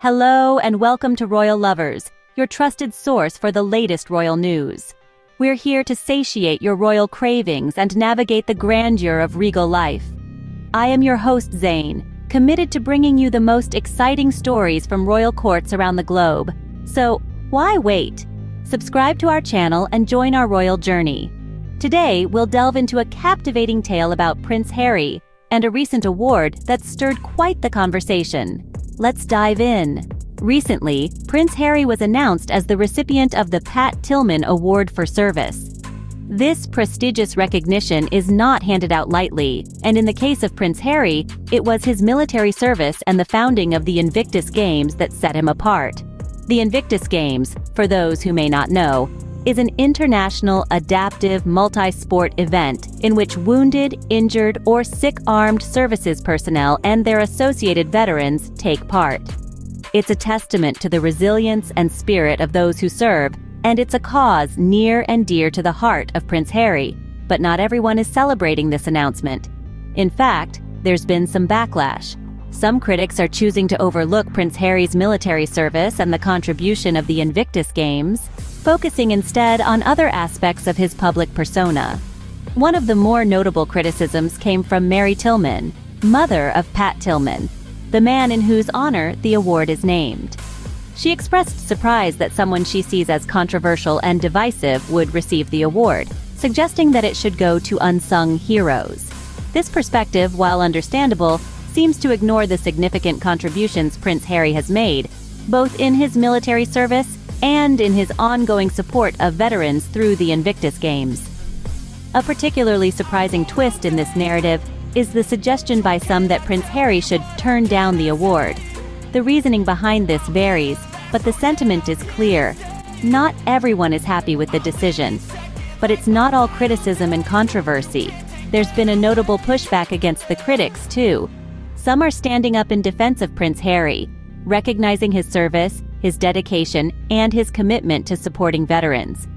Hello and welcome to Royal Lovers, your trusted source for the latest royal news. We're here to satiate your royal cravings and navigate the grandeur of regal life. I am your host, Zane, committed to bringing you the most exciting stories from royal courts around the globe. So, why wait? Subscribe to our channel and join our royal journey. Today, we'll delve into a captivating tale about Prince Harry and a recent award that stirred quite the conversation. Let's dive in. Recently, Prince Harry was announced as the recipient of the Tillman Award for service. This prestigious recognition is not handed out lightly, and in the case of Prince Harry, it was his military service and the founding of the Invictus Games that set him apart. The Invictus Games, for those who may not know, is an international adaptive multi-sport event in which wounded, injured, or sick armed services personnel and their associated veterans take part. It's a testament to the resilience and spirit of those who serve, and it's a cause near and dear to the heart of Prince Harry, but not everyone is celebrating this announcement. In fact, there's been some backlash. Some critics are choosing to overlook Prince Harry's military service and the contribution of the Invictus Games, focusing instead on other aspects of his public persona. One of the more notable criticisms came from Mary Tillman, mother of Pat Tillman, the man in whose honor the award is named. She expressed surprise that someone she sees as controversial and divisive would receive the award, suggesting that it should go to unsung heroes. This perspective, while understandable, seems to ignore the significant contributions Prince Harry has made, both in his military service and in his ongoing support of veterans through the Invictus Games. A particularly surprising twist in this narrative is the suggestion by some that Prince Harry should turn down the award. The reasoning behind this varies, but the sentiment is clear. Not everyone is happy with the decision. But it's not all criticism and controversy. There's been a notable pushback against the critics, too. Some are standing up in defense of Prince Harry, recognizing his service, his dedication, and his commitment to supporting veterans.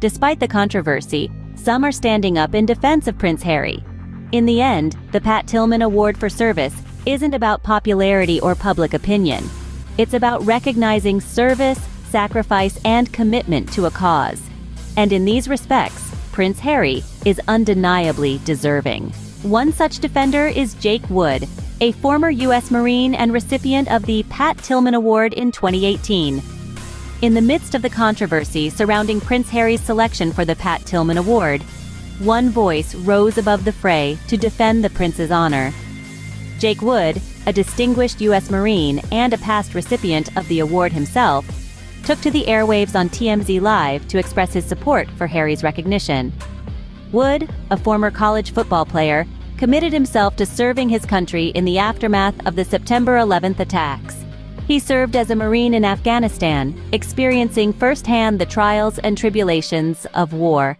Despite the controversy, some are standing up in defense of Prince Harry. In the end, the Tillman Award for service isn't about popularity or public opinion. It's about recognizing service, sacrifice, and commitment to a cause. And in these respects, Prince Harry is undeniably deserving. One such defender is Jake Wood, a former U.S. Marine and recipient of the Tillman Award in 2018. In the midst of the controversy surrounding Prince Harry's selection for the Tillman Award, one voice rose above the fray to defend the prince's honor. Jake Wood, a distinguished U.S. Marine and a past recipient of the award himself, took to the airwaves on TMZ Live to express his support for Harry's recognition. Wood, a former college football player, committed himself to serving his country in the aftermath of the September 11th attacks. He served as a Marine in Afghanistan, experiencing firsthand the trials and tribulations of war.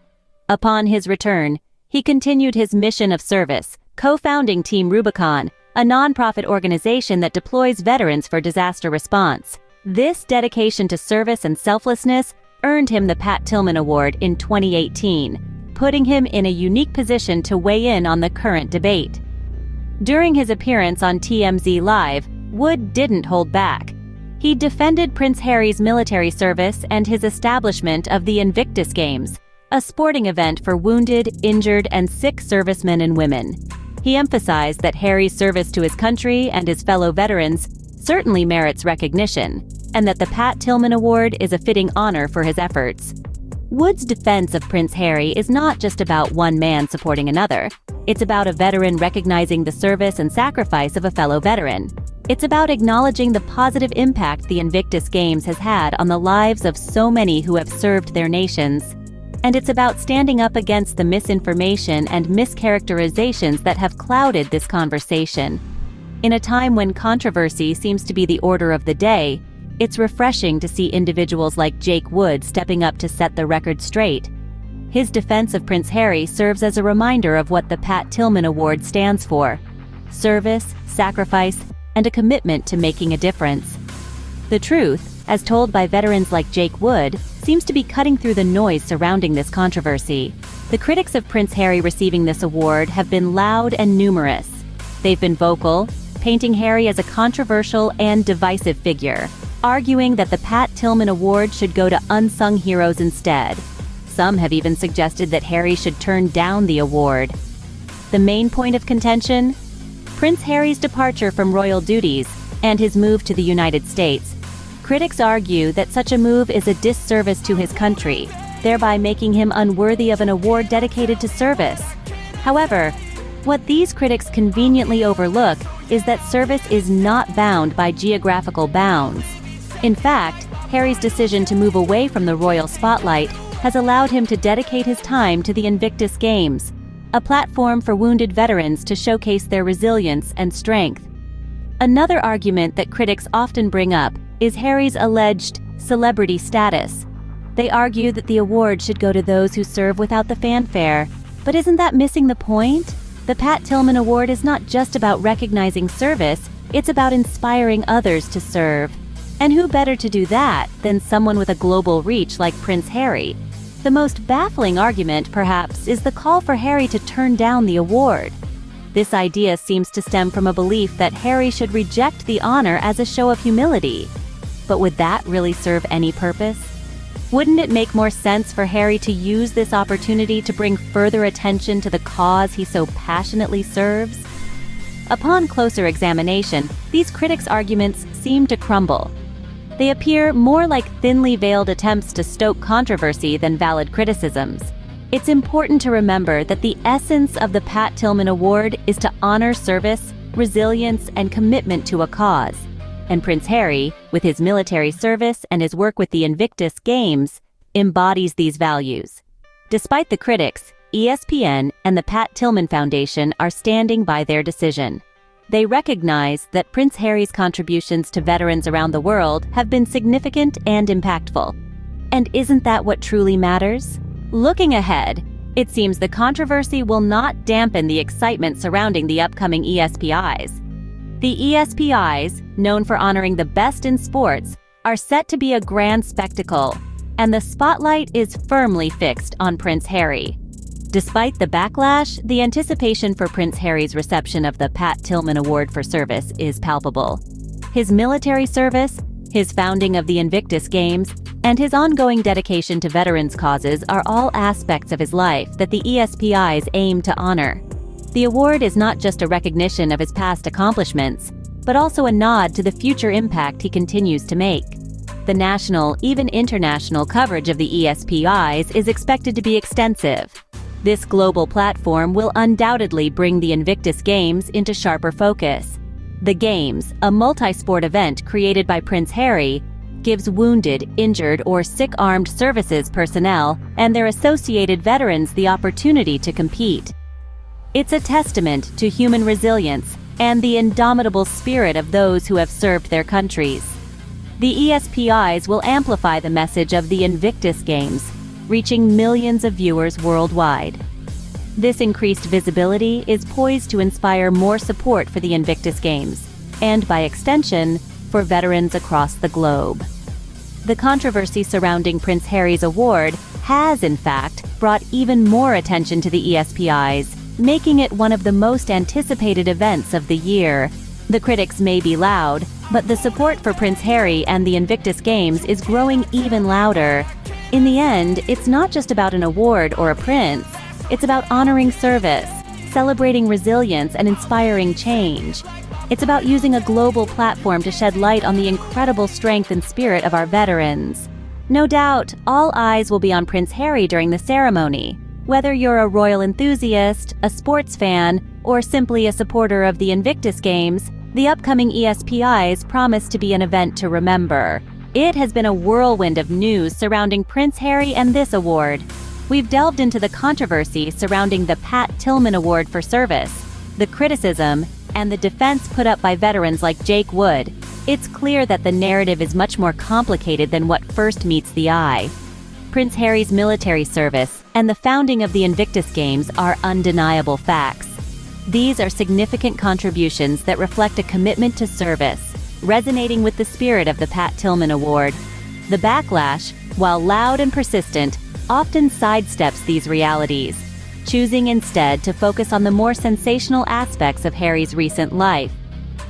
Upon his return, he continued his mission of service, co-founding Team Rubicon, a non-profit organization that deploys veterans for disaster response. This dedication to service and selflessness earned him the Tillman Award in 2018. Putting him in a unique position to weigh in on the current debate. During his appearance on TMZ Live, Wood didn't hold back. He defended Prince Harry's military service and his establishment of the Invictus Games, a sporting event for wounded, injured, and sick servicemen and women. He emphasized that Harry's service to his country and his fellow veterans certainly merits recognition, and that the Tillman Award is a fitting honor for his efforts. Wood's defense of Prince Harry is not just about one man supporting another. It's about a veteran recognizing the service and sacrifice of a fellow veteran. It's about acknowledging the positive impact the Invictus Games has had on the lives of so many who have served their nations. And it's about standing up against the misinformation and mischaracterizations that have clouded this conversation. In a time when controversy seems to be the order of the day, it's refreshing to see individuals like Jake Wood stepping up to set the record straight. His defense of Prince Harry serves as a reminder of what the Tillman Award stands for: service, sacrifice, and a commitment to making a difference. The truth, as told by veterans like Jake Wood, seems to be cutting through the noise surrounding this controversy. The critics of Prince Harry receiving this award have been loud and numerous. They've been vocal, painting Harry as a controversial and divisive figure, arguing that the Pat Tillman Award should go to unsung heroes instead. Some have even suggested that Harry should turn down the award. The main point of contention? Prince Harry's departure from royal duties and his move to the United States. Critics argue that such a move is a disservice to his country, thereby making him unworthy of an award dedicated to service. However, what these critics conveniently overlook is that service is not bound by geographical bounds. In fact, Harry's decision to move away from the royal spotlight has allowed him to dedicate his time to the Invictus Games, a platform for wounded veterans to showcase their resilience and strength. Another argument that critics often bring up is Harry's alleged celebrity status. They argue that the award should go to those who serve without the fanfare. But isn't that missing the point? The Pat Tillman Award is not just about recognizing service, it's about inspiring others to serve. And who better to do that than someone with a global reach like Prince Harry? The most baffling argument, perhaps, is the call for Harry to turn down the award. This idea seems to stem from a belief that Harry should reject the honor as a show of humility. But would that really serve any purpose? Wouldn't it make more sense for Harry to use this opportunity to bring further attention to the cause he so passionately serves? Upon closer examination, these critics' arguments seem to crumble. They appear more like thinly veiled attempts to stoke controversy than valid criticisms. It's important to remember that the essence of the Pat Tillman Award is to honor service, resilience, and commitment to a cause. And Prince Harry, with his military service and his work with the Invictus Games, embodies these values. Despite the critics, ESPN and the Pat Tillman Foundation are standing by their decision. They recognize that Prince Harry's contributions to veterans around the world have been significant and impactful. And isn't that what truly matters? Looking ahead, it seems the controversy will not dampen the excitement surrounding the upcoming ESPYs. The ESPYs, known for honoring the best in sports, are set to be a grand spectacle, and the spotlight is firmly fixed on Prince Harry. Despite the backlash, the anticipation for Prince Harry's reception of the Pat Tillman Award for Service is palpable. His military service, his founding of the Invictus Games, and his ongoing dedication to veterans' causes are all aspects of his life that the ESPYs aim to honor. The award is not just a recognition of his past accomplishments, but also a nod to the future impact he continues to make. The national, even international coverage of the ESPYs is expected to be extensive. This global platform will undoubtedly bring the Invictus Games into sharper focus. The Games, a multi-sport event created by Prince Harry, gives wounded, injured, or sick armed services personnel and their associated veterans the opportunity to compete. It's a testament to human resilience and the indomitable spirit of those who have served their countries. The ESPYs will amplify the message of the Invictus Games, reaching millions of viewers worldwide. This increased visibility is poised to inspire more support for the Invictus Games, and by extension, for veterans across the globe. The controversy surrounding Prince Harry's award has, in fact, brought even more attention to the ESPYs, making it one of the most anticipated events of the year. The critics may be loud, but the support for Prince Harry and the Invictus Games is growing even louder. In the end, it's not just about an award or a prince. It's about honoring service, celebrating resilience, and inspiring change. It's about using a global platform to shed light on the incredible strength and spirit of our veterans. No doubt, all eyes will be on Prince Harry during the ceremony. Whether you're a royal enthusiast, a sports fan, or simply a supporter of the Invictus Games, the upcoming ESPYs promise to be an event to remember. It has been a whirlwind of news surrounding Prince Harry and this award. We've delved into the controversy surrounding the Pat Tillman Award for Service, the criticism, and the defense put up by veterans like Jake Wood. It's clear that the narrative is much more complicated than what first meets the eye. Prince Harry's military service and the founding of the Invictus Games are undeniable facts. These are significant contributions that reflect a commitment to service, resonating with the spirit of the Pat Tillman Award. The backlash, while loud and persistent, often sidesteps these realities, choosing instead to focus on the more sensational aspects of Harry's recent life.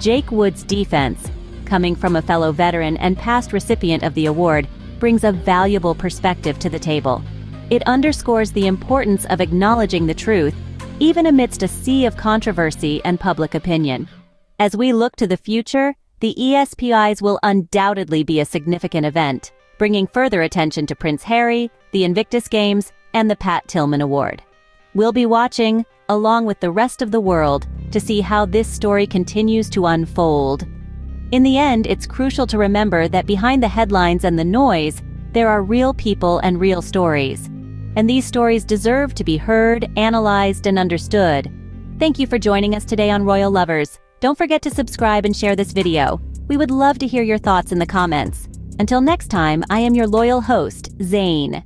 Jake Wood's defense, coming from a fellow veteran and past recipient of the award, brings a valuable perspective to the table. It underscores the importance of acknowledging the truth, even amidst a sea of controversy and public opinion. As we look to the future, the ESPYs will undoubtedly be a significant event, bringing further attention to Prince Harry, the Invictus Games, and the Pat Tillman Award. We'll be watching, along with the rest of the world, to see how this story continues to unfold. In the end, it's crucial to remember that behind the headlines and the noise, there are real people and real stories. And these stories deserve to be heard, analyzed, and understood. Thank you for joining us today on Royal Lovers. Don't forget to subscribe and share this video. We would love to hear your thoughts in the comments. Until next time, I am your loyal host, Zane.